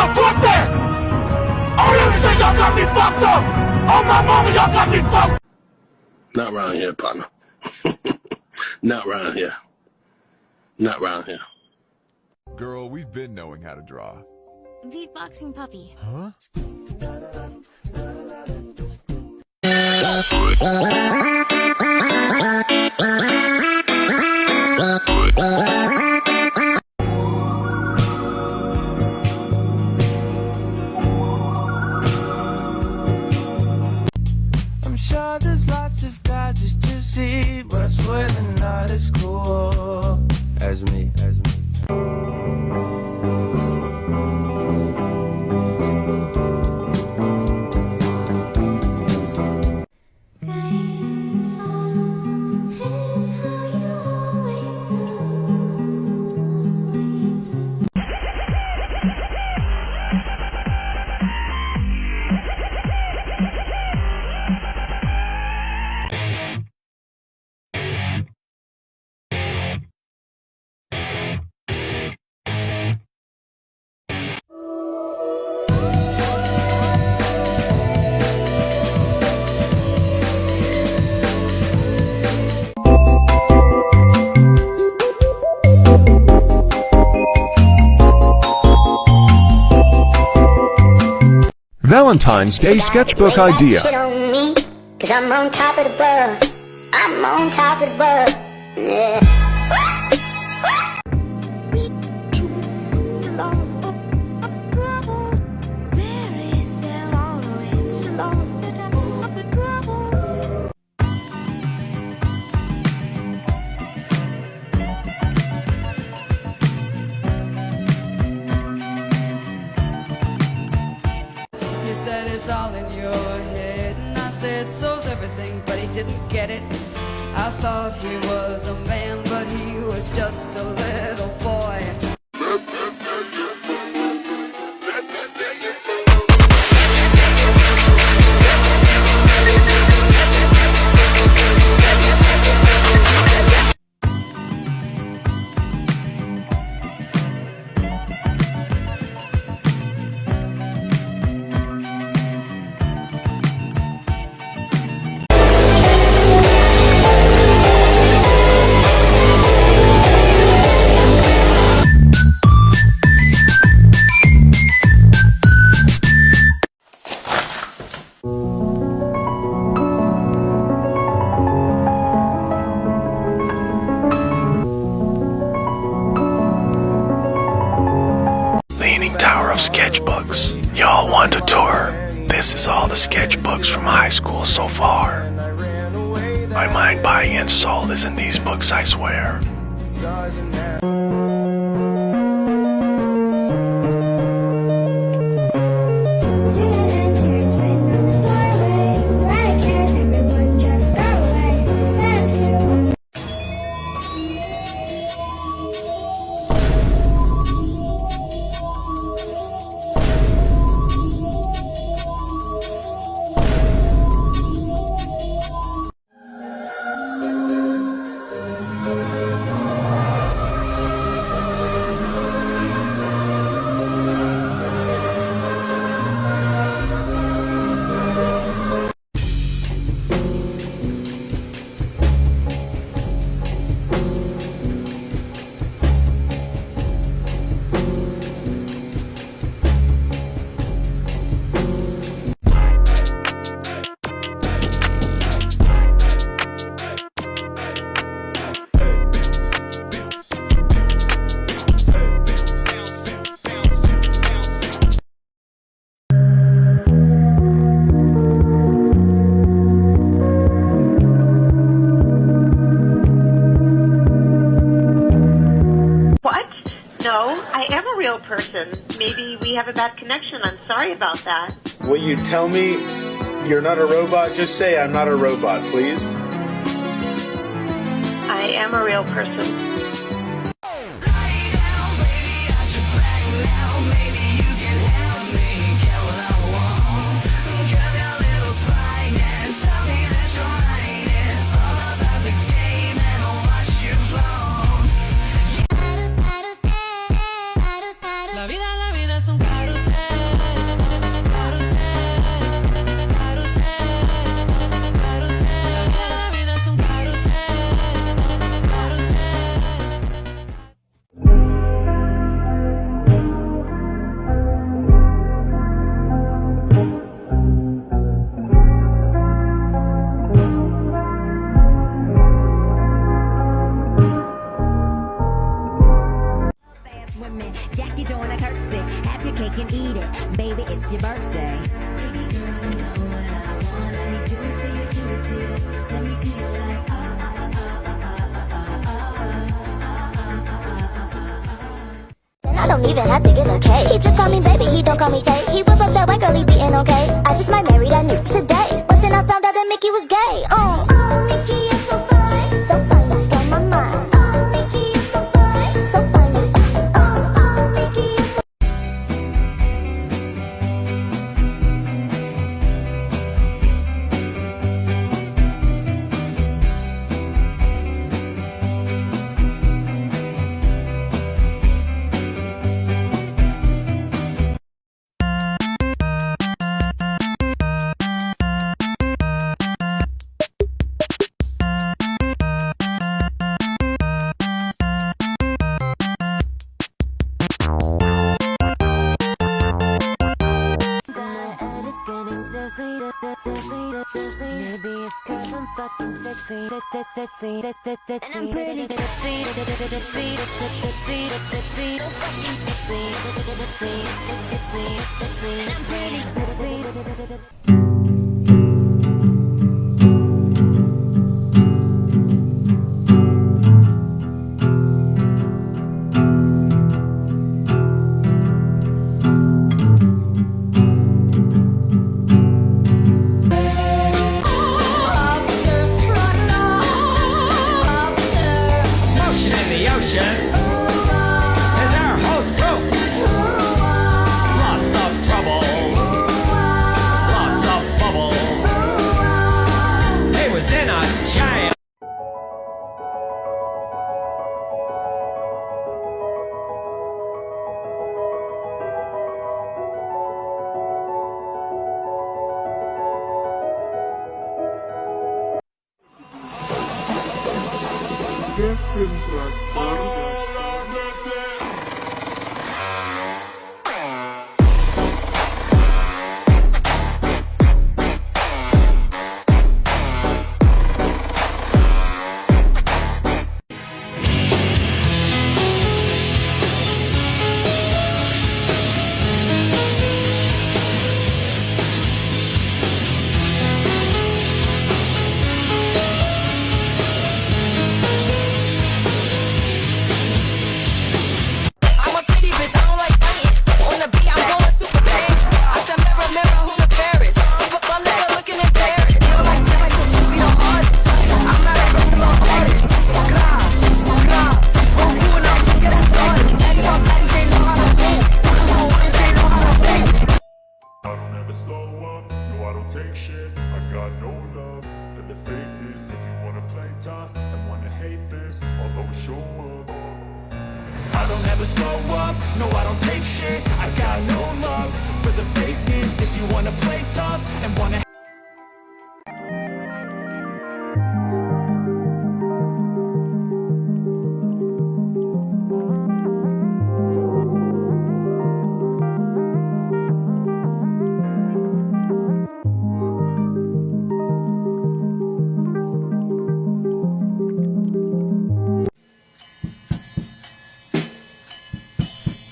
Nah, fuck that! On everything, y'all got me fucked up! On my mama, y'all got me fucked up! Not around here, partner. Not around here. Not around here. Girl, we've been knowing how to draw. Beatboxing puppy. Huh? I'm sure there's lots of guys that you see, but I swear they're not as cool as me. Valentine's Day sketchbook idea. Shit on me, 'cause I'm on top of the world. I'm on top of the world. Yeah. He said it's all in your head, and I said so's everything, but he didn't get it. I thought he was a man, but he was just a little boy. Leaning Tower of Sketchbooks. Y'all want a tour? This is all the sketchbooks from high school so far. My mind, body, and soul is in these books, I swear. No, I am a real person. Maybe we have a bad connection. I'm sorry about that. Will you tell me you're not a robot? Just say I'm not a robot, please. I am a real person. La vida es un carrusel. cake and eat it. Baby, it's your birthday. Baby girl, you know what I want. Let me do it to you, do it to you. Let me do you like And I don't even have to give him cake. He just call me baby, he don't call me Tate. He whip up that white girl, he beatin' okay. I just might marry that nigga today. But then I found out that Mickey was gay. Oh, Mickey is so fine. So fine, you blow my mind. Oh, Mickey is so fine. So fine, you Mickey is so maybe it's 'cause I'm fucking sexy, and I'm pretty sexy, and I'm pretty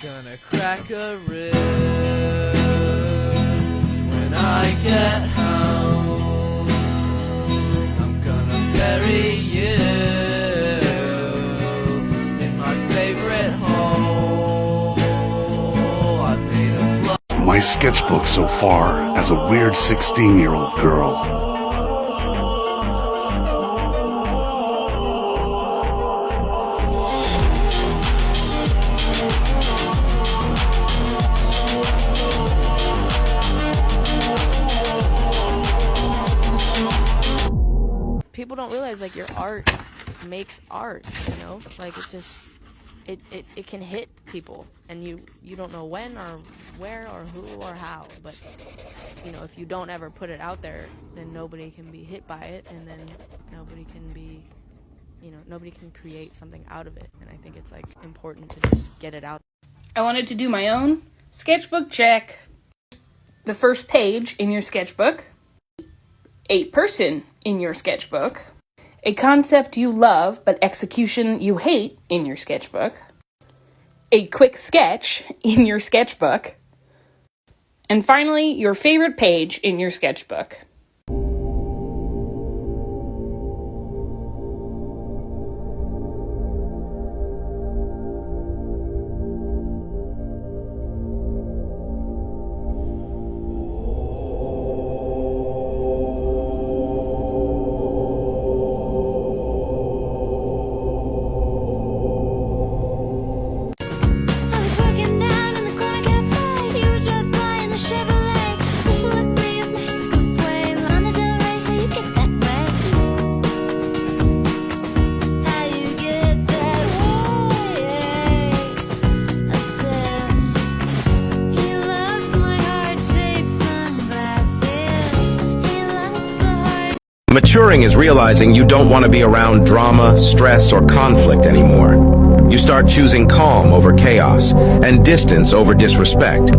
Gonna crack a rib when I get home. I'm gonna bury you in my favorite hole. I made a My sketchbook so far as a weird 16-year-old girl. People don't realize, like, your art makes art, you know? Like, it just, it can hit people, and you don't know when or where or who or how, but, you know, if you don't ever put it out there, then nobody can be hit by it, and then nobody can be, you know, nobody can create something out of it, and I think it's, like, important to just get it out. I wanted to do my own sketchbook check. The first page in your sketchbook, a person in your sketchbook, a concept you love but execution you hate in your sketchbook, a quick sketch in your sketchbook, And finally, your favorite page in your sketchbook. Maturing is realizing you don't want to be around drama, stress, or conflict anymore. You start choosing calm over chaos and distance over disrespect.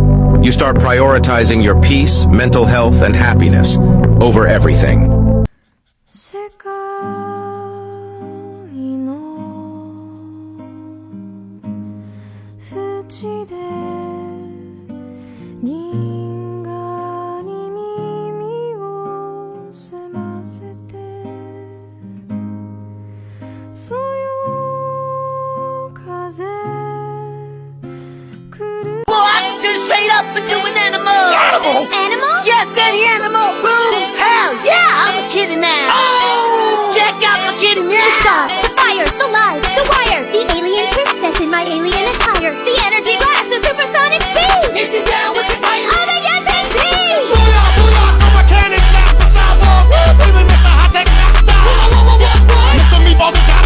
You start prioritizing your peace, mental health, and happiness over everything. Straight up and do an animal. Animal? Animal? Yes, any animal. Boom. Hell yeah, I'm a kitty now. Oh! Check out my kitty now. The star, the fire, the light, the wire, the alien princess in my alien attire, the energy blast, the supersonic speed. Is it down with the fire? Oh, the yes indeed. Booyah, booyah, I'm a cannon blast the cyborg. Even Mr. Hot Tech Master. Mr. Meatball Disaster.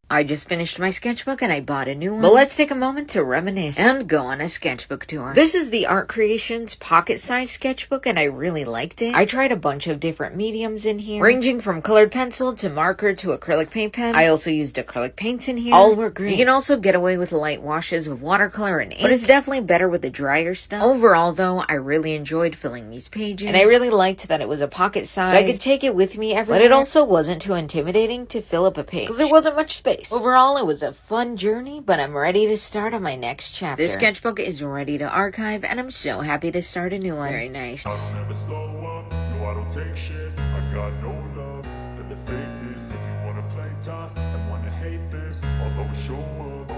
I just finished my sketchbook and I bought a new one. But let's take a moment to reminisce and go on a sketchbook tour. This is the Art Creations pocket-sized sketchbook and I really liked it. I tried a bunch of different mediums in here, ranging from colored pencil to marker to acrylic paint pen. I also used acrylic paints in here. All were great. You can also get away with light washes of watercolor and ink, but it's definitely better with the drier stuff. Overall though, I really enjoyed filling these pages. And I really liked that it was a pocket size, so I could take it with me everywhere. But it also wasn't too intimidating to fill up a page, because there wasn't much space. Overall, it was a fun journey, but I'm ready to start on my next chapter. This sketchbook is ready to archive, and I'm so happy to start a new one. Very nice. I don't ever slow up, no I don't take shit. I got no love for the fakeness. If you wanna play tough and wanna hate this, I'll always show up.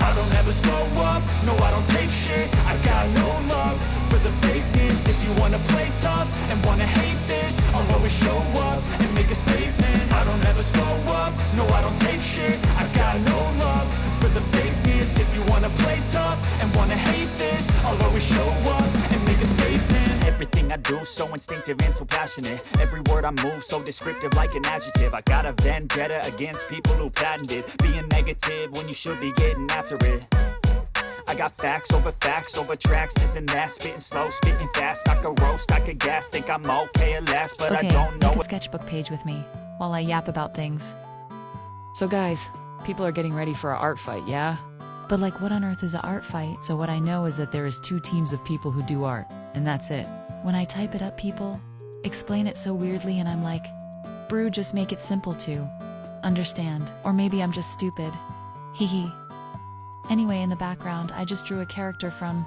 I don't ever slow up, no I don't take shit. I got no love for the fakeness. If you wanna play tough and wanna hate this, I'll always show up and make a statement. I don't ever slow up, no I don't take shit. I got no love for the fakeness. If you wanna play tough and wanna hate this, I'll always show up and make a statement. Everything I do so instinctive and so passionate. Every word I move so descriptive like an adjective. I got a vendetta against people who patented being negative when you should be getting after it. I got facts over tracks, this and that. Spitting slow, spitting fast. I could roast, I could gas. Think I'm okay at last, but okay, I don't know. Make a sketchbook page with me while I yap about things. So guys, people are getting ready for an art fight, yeah? But like, what on earth is an art fight? So what I know is that there is 2 teams of people who do art, and that's it. When I type it up, people explain it so weirdly, and I'm like, brew, just make it simple to understand. Or maybe I'm just stupid. Hee hee. Anyway, in the background, I just drew a character from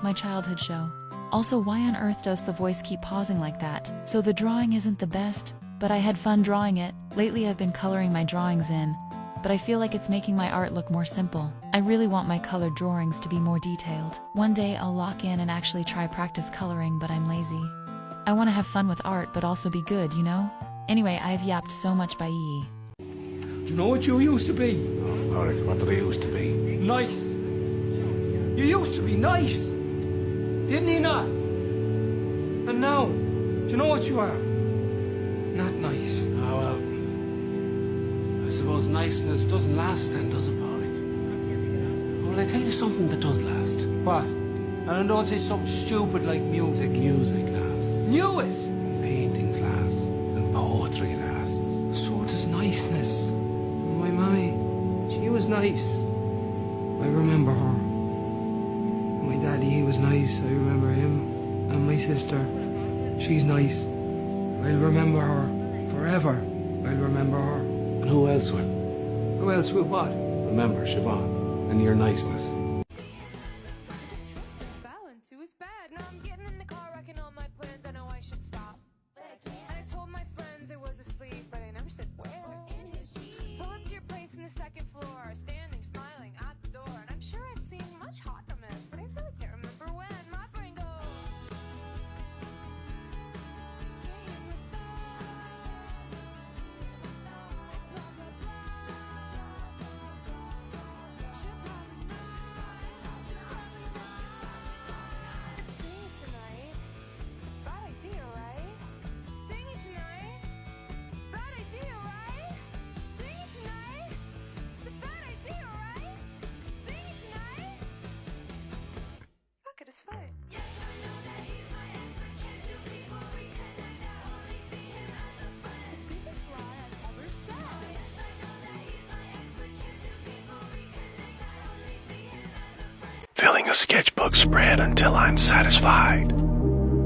my childhood show. Also, why on earth does the voice keep pausing like that? So the drawing isn't the best, but I had fun drawing it. Lately I've been coloring my drawings in, but I feel like it's making my art look more simple. I really want my colored drawings to be more detailed. One day I'll lock in and actually try practice coloring, but I'm lazy. I want to have fun with art but also be good, you know? Anyway, I've yapped so much by ye. Do you know what you used to be? Oh, Porrick, what did I used to be? Nice. You used to be nice. Didn't you not? And now, do you know what you are? Not nice. Oh, well. I suppose niceness doesn't last then, does it, Porrick? Well, I tell you something that does last. What? And don't say something stupid like music. Music lasts. Knew it! And paintings last. And poetry lasts. So does niceness. My mommy, she was nice. I remember her. My daddy, he was nice. I remember him. And my sister, she's nice. I'll remember her. Forever, I'll remember her. And who else will? Who else will what? Remember Siobhan and your niceness. Balance, it was bad. Now I'm getting in the car, wrecking all my plans. I know I should stop, but I can't. And I told my friends it was asleep, but I never said where. In his jeans. Pull up to your place in the second floor, standing, smiling at the door. And I'm sure I've seen much hotness, but I really can't remember when. My brain goes. It's fine. Yes, I know that he's my expert. Can't you before we connect? I only see him as a friend. The biggest lie I've ever said. Yes, I know that he's my expert. Can't you before we connect? I only see him as a friend. Filling a sketchbook spread until I'm satisfied.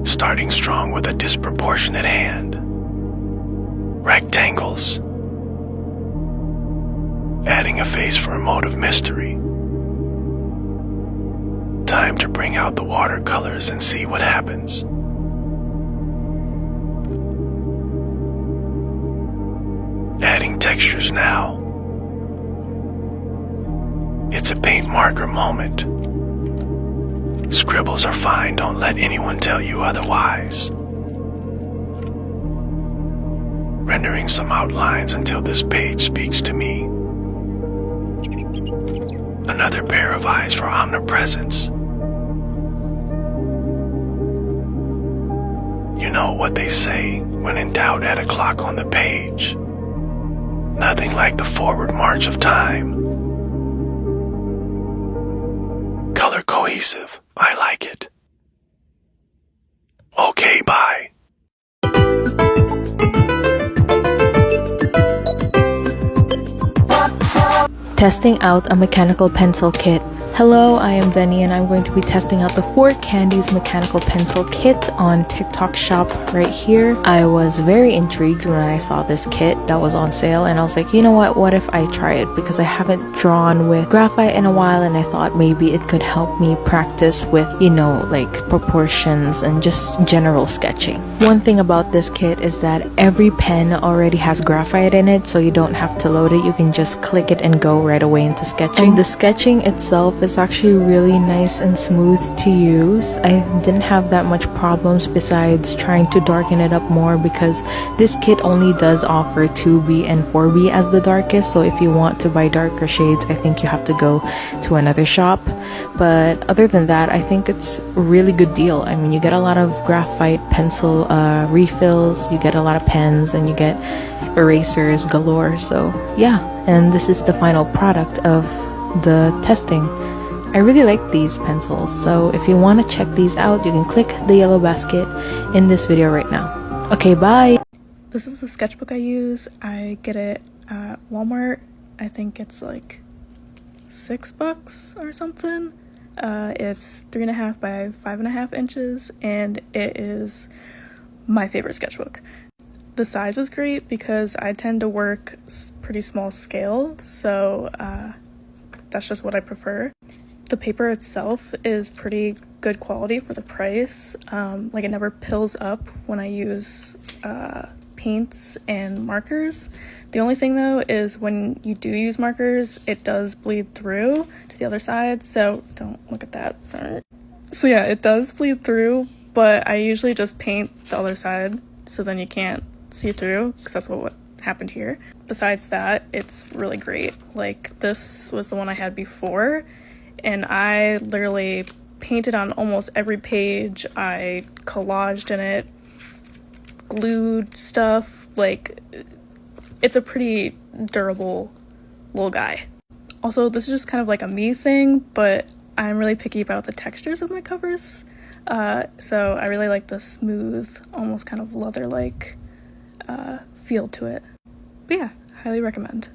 Starting strong with a disproportionate hand. Rectangles. Adding a face for a mode of mystery. Time to bring out the watercolors and see what happens. Adding textures now. It's a paint marker moment. Scribbles are fine, don't let anyone tell you otherwise. Rendering some outlines until this page speaks to me. Another pair of eyes for omnipresence. You know what they say, when in doubt add a clock on the page. Nothing like the forward march of time. Color cohesive, I like it. Okay, bye. Testing out a mechanical pencil kit. Hello, I am Denny and I'm going to be testing out the 4 Candies mechanical pencil kit on TikTok shop right here. I was very intrigued when I saw this kit that was on sale and I was like, you know what if I try it, because I haven't drawn with graphite in a while and I thought maybe it could help me practice with, you know, like proportions and just general sketching. One thing about this kit is that every pen already has graphite in it, so you don't have to load it. You can just click it and go right away into sketching. And the sketching itself is actually really nice and smooth to use. I didn't have that much problems besides trying to darken it up more, because this kit only does offer 2B and 4B as the darkest, so if you want to buy darker shades, I think you have to go to another shop. But other than that, I think it's a really good deal. I mean, you get a lot of graphite pencil refills, you get a lot of pens, and you get erasers galore. So yeah, and this is the final product of the testing. I really like these pencils, so if you want to check these out, you can click the yellow basket in this video right now. Okay, bye! This is the sketchbook I use. I get it at Walmart. I think it's like $6 or something. It's 3.5 by 5.5 inches, and it is my favorite sketchbook. The size is great because I tend to work pretty small scale, so that's just what I prefer. The paper itself is pretty good quality for the price. Like, it never pills up when I use paints and markers. The only thing though is when you do use markers, it does bleed through to the other side, so don't look at that, sorry. So yeah, it does bleed through, but I usually just paint the other side so then you can't see through, because that's what happened here. Besides that, it's really great. Like, this was the one I had before, and I literally painted on almost every page. I collaged in it, glued stuff. Like, it's a pretty durable little guy. Also, this is just kind of like a me thing, but I'm really picky about the textures of my covers. So I really like the smooth, almost kind of leather-like feel to it. But yeah, highly recommend.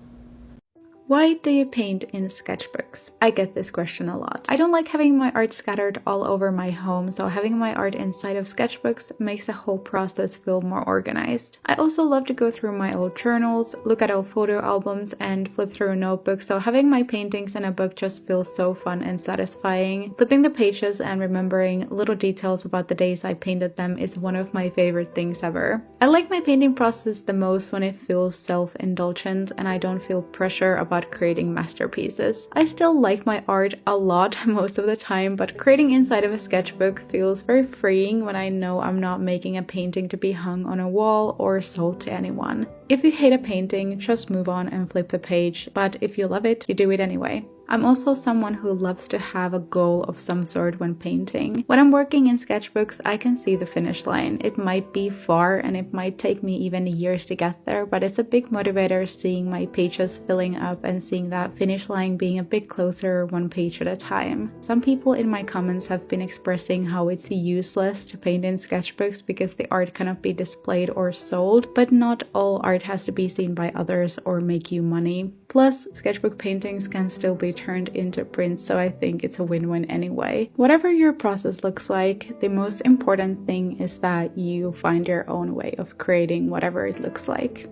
Why do you paint in sketchbooks? I get this question a lot. I don't like having my art scattered all over my home, so having my art inside of sketchbooks makes the whole process feel more organized. I also love to go through my old journals, look at old photo albums, and flip through notebooks, so having my paintings in a book just feels so fun and satisfying. Flipping the pages and remembering little details about the days I painted them is one of my favorite things ever. I like my painting process the most when it feels self-indulgent and I don't feel pressure about creating masterpieces. I still like my art a lot most of the time, but creating inside of a sketchbook feels very freeing when I know I'm not making a painting to be hung on a wall or sold to anyone. If you hate a painting, just move on and flip the page, but if you love it, you do it anyway. I'm also someone who loves to have a goal of some sort when painting. When I'm working in sketchbooks, I can see the finish line. It might be far and it might take me even years to get there, but it's a big motivator seeing my pages filling up and seeing that finish line being a bit closer one page at a time. Some people in my comments have been expressing how it's useless to paint in sketchbooks because the art cannot be displayed or sold, but not all art has to be seen by others or make you money. Plus, sketchbook paintings can still be turned into prints, so I think it's a win-win anyway. Whatever your process looks like, the most important thing is that you find your own way of creating whatever it looks like.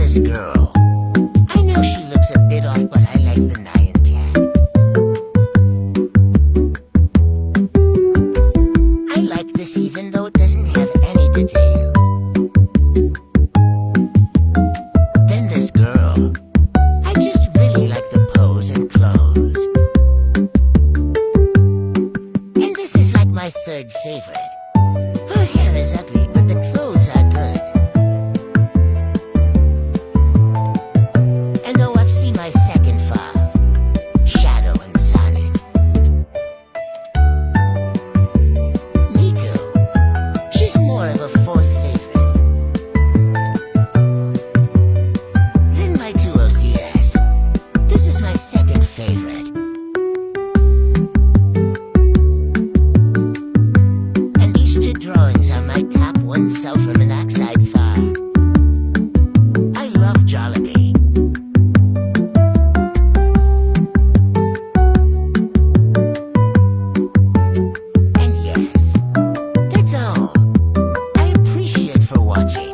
this girl. I know she looks a bit off, but I like the Nyan cat. I like this even though it doesn't have any details. Then this girl. I just really like the pose and clothes. And this is like my third favorite. Her hair is ugly, but the clothes are good. And OFC my second fav, Shadow and Sonic. Miku, she's more of a fourth favorite. Then my two OCS, this is my second favorite. And these two drawings are my top one sulfur monoxide far. I love Jollibee. And yes, that's all. I appreciate for watching.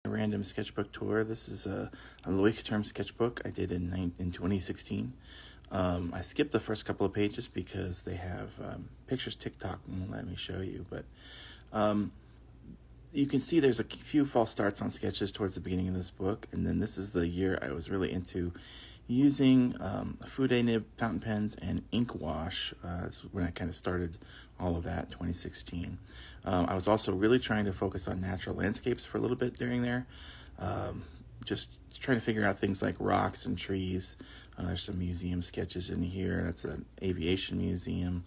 Random sketchbook tour. This is a Loic term sketchbook I did in 2016. I skipped the first couple of pages because they have pictures. TikTok won't let me show you, but you can see there's a few false starts on sketches towards the beginning of this book, and then this is the year I was really into using Fude nib fountain pens and ink wash. That's when I kind of started all of that, 2016. I was also really trying to focus on natural landscapes for a little bit during there, just trying to figure out things like rocks and trees. There's some museum sketches in here. That's an aviation museum.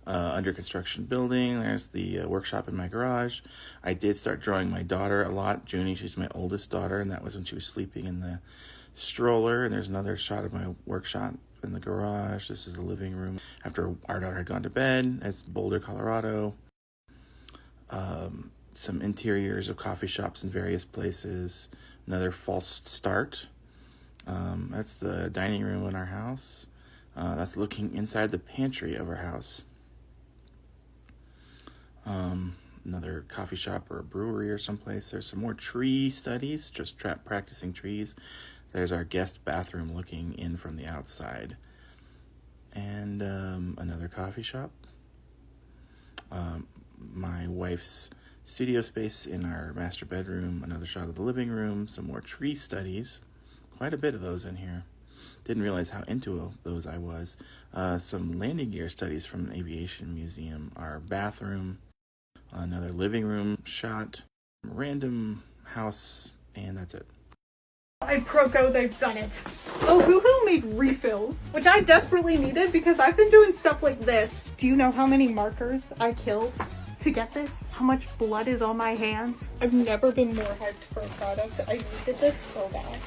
Under construction building. There's the workshop in my garage. I did start drawing my daughter a lot. Junie, she's my oldest daughter, and that was when she was sleeping in the stroller. And there's another shot of my workshop in the garage. This is the living room after our daughter had gone to bed. That's Boulder, Colorado. Some interiors of coffee shops in various places. Another false start. That's the dining room in our house. That's looking inside the pantry of our house. Another coffee shop or a brewery or someplace. There's some more tree studies, just practicing trees. There's our guest bathroom looking in from the outside. And another coffee shop. My wife's studio space in our master bedroom. Another shot of the living room. Some more tree studies. Quite a bit of those in here. Didn't realize how into those I was. Some landing gear studies from an aviation museum. Our bathroom. Another living room shot. Random house. And that's it. I Proco, they've done it. Ohuhu made refills, which I desperately needed because I've been doing stuff like this. Do you know how many markers I killed to get this? How much blood is on my hands? I've never been more hyped for a product. I needed this so bad.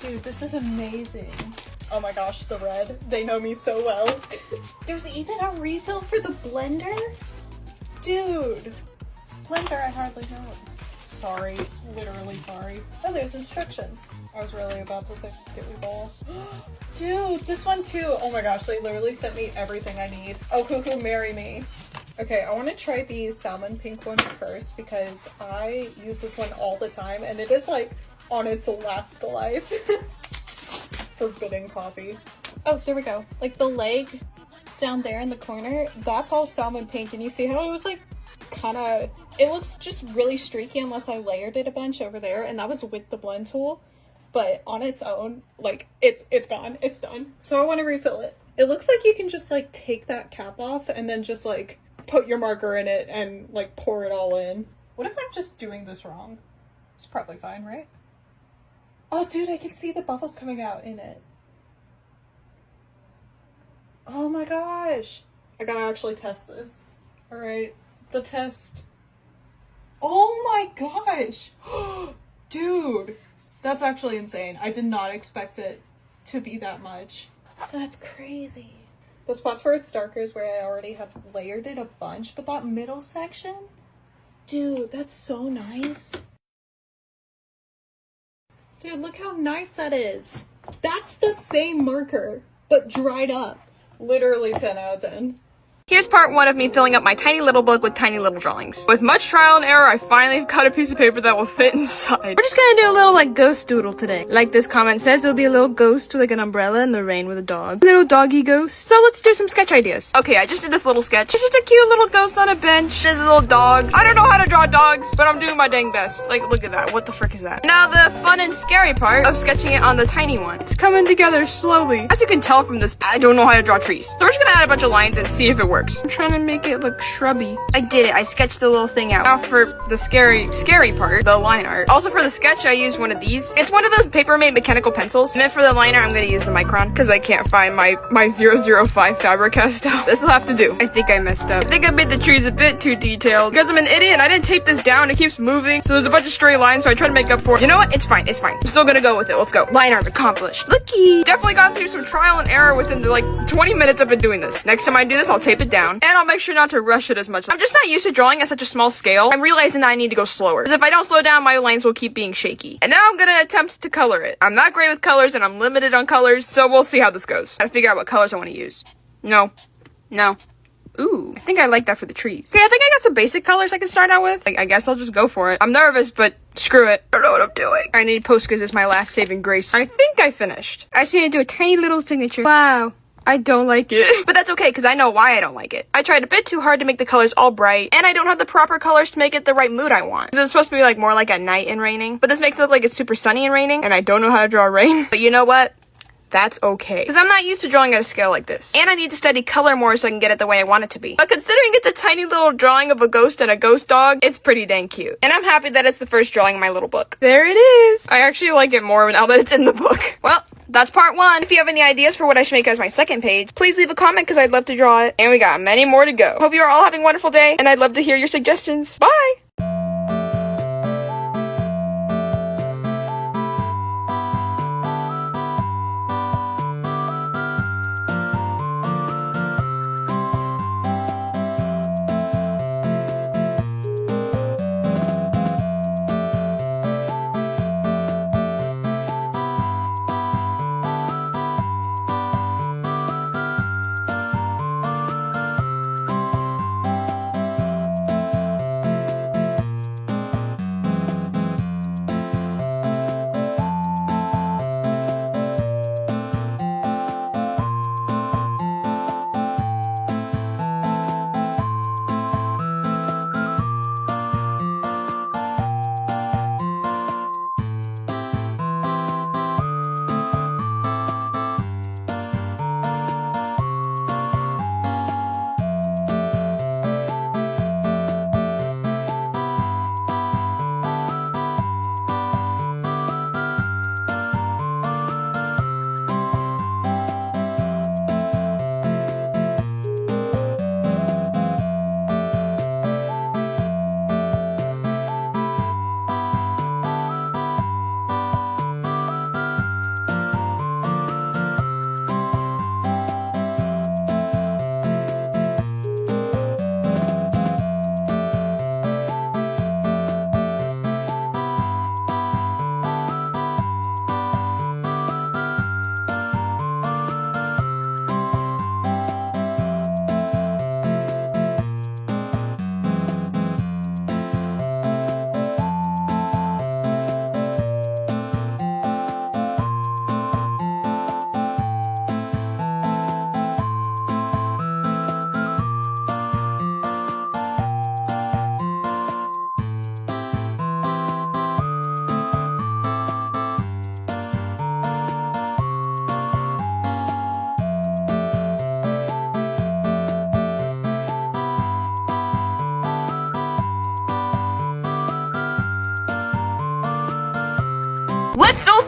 Dude, this is amazing. Oh my gosh, the red. They know me so well. There's even a refill for the blender? Dude. Blender, I hardly know. Sorry, literally sorry. Oh, there's instructions. I was really about to say get me ball. Dude, this one too. Oh my gosh, they literally sent me everything I need. Oh, hoo-hoo, marry me. Okay, I want to try the salmon pink one first because I use this one all the time and it is like on its last life. Forbidden coffee. Oh, there we go. Like the leg down there in the corner, that's all salmon pink, and you see how it was like kind of, it looks just really streaky unless I layered it a bunch over there, and that was with the blend tool, but on its own, like it's gone, it's done. So I want to refill it. It looks like you can just like take that cap off and then just like put your marker in it and like pour it all in. What if I'm just doing this wrong? It's probably fine, right? Oh dude, I can see the bubbles coming out in it. Oh my gosh. I gotta actually test this. Alright, the test. Oh my gosh! Dude, that's actually insane. I did not expect it to be that much. That's crazy. The spots where it's darker is where I already have layered it a bunch, but that middle section? Dude, that's so nice. Dude, look how nice that is. That's the same marker, but dried up. Literally 10 out of 10. Here's part 1 of me filling up my tiny little book with tiny little drawings. With much trial and error, I finally cut a piece of paper that will fit inside. We're just gonna do a little like ghost doodle today. Like this comment says, it'll be a little ghost with like an umbrella in the rain with a dog. Little doggy ghost. So let's do some sketch ideas. Okay, I just did this little sketch. It's just a cute little ghost on a bench. There's a little dog. I don't know how to draw dogs, but I'm doing my dang best. Like, look at that. What the frick is that? Now the fun and scary part of sketching it on the tiny one. It's coming together slowly. As you can tell from this, I don't know how to draw trees. So we're just gonna add a bunch of lines and see if it works. I'm trying to make it look shrubby. I did it. I sketched the little thing out. Now for the scary part, the line art. Also for the sketch, I used one of these. It's one of those paper-made mechanical pencils. And then for the liner, I'm gonna use the Micron because I can't find my 005 Faber-Castell. This will have to do. I think I messed up. I think I made the trees a bit too detailed. Because I'm an idiot and I didn't tape this down. It keeps moving. So there's a bunch of stray lines, so I try to make up for it. You know what? It's fine. It's fine. I'm still gonna go with it. Let's go. Line art accomplished. Looky! Definitely gone through some trial and error within the like 20 minutes I've been doing this. Next time I do this, I'll tape it down. And I'll make sure not to rush it as much. I'm just not used to drawing at such a small scale. I'm realizing that I need to go slower. Because if I don't slow down, my lines will keep being shaky. And now I'm gonna attempt to color it. I'm not great with colors and I'm limited on colors, so we'll see how this goes. Gotta figure out what colors I want to use. No. Ooh, I think I like that for the trees. Okay, I think I got some basic colors I can start out with. I guess I'll just go for it. I'm nervous, but screw it. I don't know what I'm doing. I need Postgres as my last saving grace. I think I finished. I just need to do a tiny little signature. Wow. I don't like it. But that's okay, because I know why I don't like it. I tried a bit too hard to make the colors all bright, and I don't have the proper colors to make it the right mood I want. Because it's supposed to be like more like at night and raining, but this makes it look like it's super sunny and raining, and I don't know how to draw rain. But you know what? That's okay. Because I'm not used to drawing at a scale like this. And I need to study color more so I can get it the way I want it to be. But considering it's a tiny little drawing of a ghost and a ghost dog, it's pretty dang cute. And I'm happy that it's the first drawing in my little book. There it is! I actually like it more now that it's in the book. Well, that's part 1. If you have any ideas for what I should make as my second page, please leave a comment because I'd love to draw it. And we got many more to go. Hope you are all having a wonderful day, and I'd love to hear your suggestions. Bye!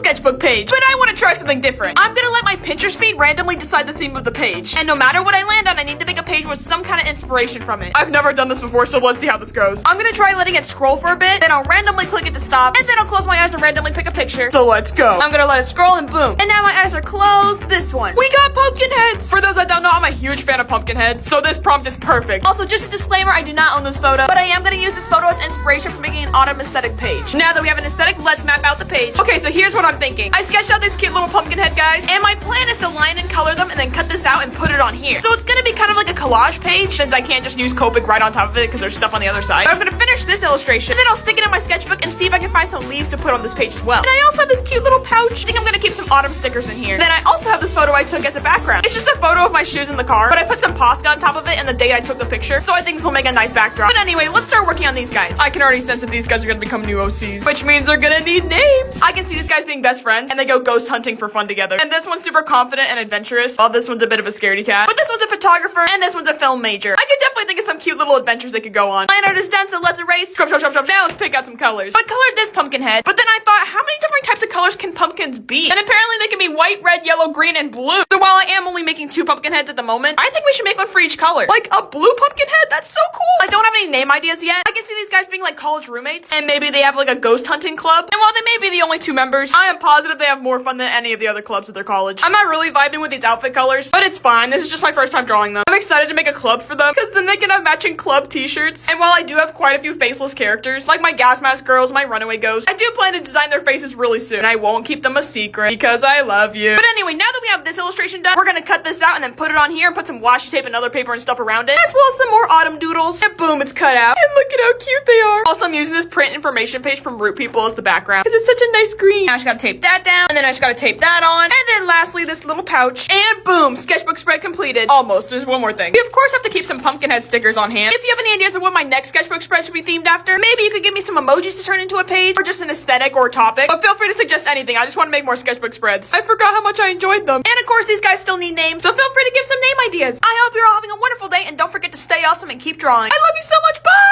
sketchbook page, but I want to try something different. I'm gonna let my Pinterest feed randomly decide the theme of the page. And no matter what I land on, I need to make a page with some kind of inspiration from it. I've never done this before, so let's see how this goes. I'm gonna try letting it scroll for a bit, then I'll randomly click it to stop, and then I'll close my eyes and randomly pick a picture. So let's go. I'm gonna let it scroll and boom. And now my eyes are closed. This one. We got pumpkin heads! For those that don't know, I'm a huge fan of pumpkin heads, so this prompt is perfect. Also, just a disclaimer, I do not own this photo, but I am gonna use this photo as inspiration for making an autumn aesthetic page. Now that we have an aesthetic, let's map out the page. Okay, so here's what I'm thinking. I sketched out these cute little pumpkin head guys, and my plan is to line and color them and then cut this out and put it on here. So it's gonna be kind of like a collage page, since I can't just use Copic right on top of it because there's stuff on the other side. But I'm gonna finish this illustration, and then I'll stick it in my sketchbook and see if I can find some leaves to put on this page as well. And I also have this cute little pouch. I think I'm gonna keep some autumn stickers in here. Then I also have this photo I took as a background. It's just a photo of my shoes in the car, but I put some Posca on top of it and the date I took the picture, so I think this will make a nice backdrop. But anyway, let's start working on these guys. I can already sense that these guys are gonna become new OCs, which means they're gonna need names. I can see these guys being best friends, and they go ghost hunting for fun together. And this one's super confident and adventurous, while this one's a bit of a scaredy cat. But this one's a photographer, and this one's a film major. I could definitely think of some cute little adventures they could go on. Line art is done, so let's erase. Scrub. Now let's pick out some colors. So I colored this pumpkin head, but then I thought, how many different types of colors can pumpkins be? And apparently they can be white, red, yellow, green, and blue. So while I am only making 2 pumpkin heads at the moment, I think we should make one for each color. Like a blue pumpkin head? That's so cool. I don't have any name ideas yet. I can see these guys being like college roommates, and maybe they have like a ghost hunting club. And while they may be the only 2 members, I am positive they have more fun than any of the other clubs at their college. I'm not really vibing with these outfit colors, but it's fine. This is just my first time drawing them. I'm excited to make a club for them, because then they can have matching club t-shirts. And while I do have quite a few faceless characters, like my gas mask girls, my runaway ghost, I do plan to design their faces really soon. And I won't keep them a secret, because I love you. But anyway, now that we have this illustration done, we're gonna cut this out and then put it on here and put some washi tape and other paper and stuff around it, as well as some more autumn doodles. And boom, it's cut out. And look at how cute they are. Also, I'm using this print information page from Root People as the background, because it's such a nice green. Now I just gotta tape that down, and then I just gotta tape that on, and then lastly, this little pouch, and boom, sketchbook spread completed. Almost. There's one more thing. We of course have to keep some pumpkin head stickers on hand. If you have any ideas of what my next sketchbook spread should be themed after, maybe you could give me some emojis to turn into a page, or just an aesthetic or a topic, but feel free to suggest anything. I just want to make more sketchbook spreads. I forgot how much I enjoyed them. And of course, these guys still need names, so feel free to give some name ideas. I hope you're all having a wonderful day, and don't forget to stay awesome and keep drawing. I love you so much. Bye!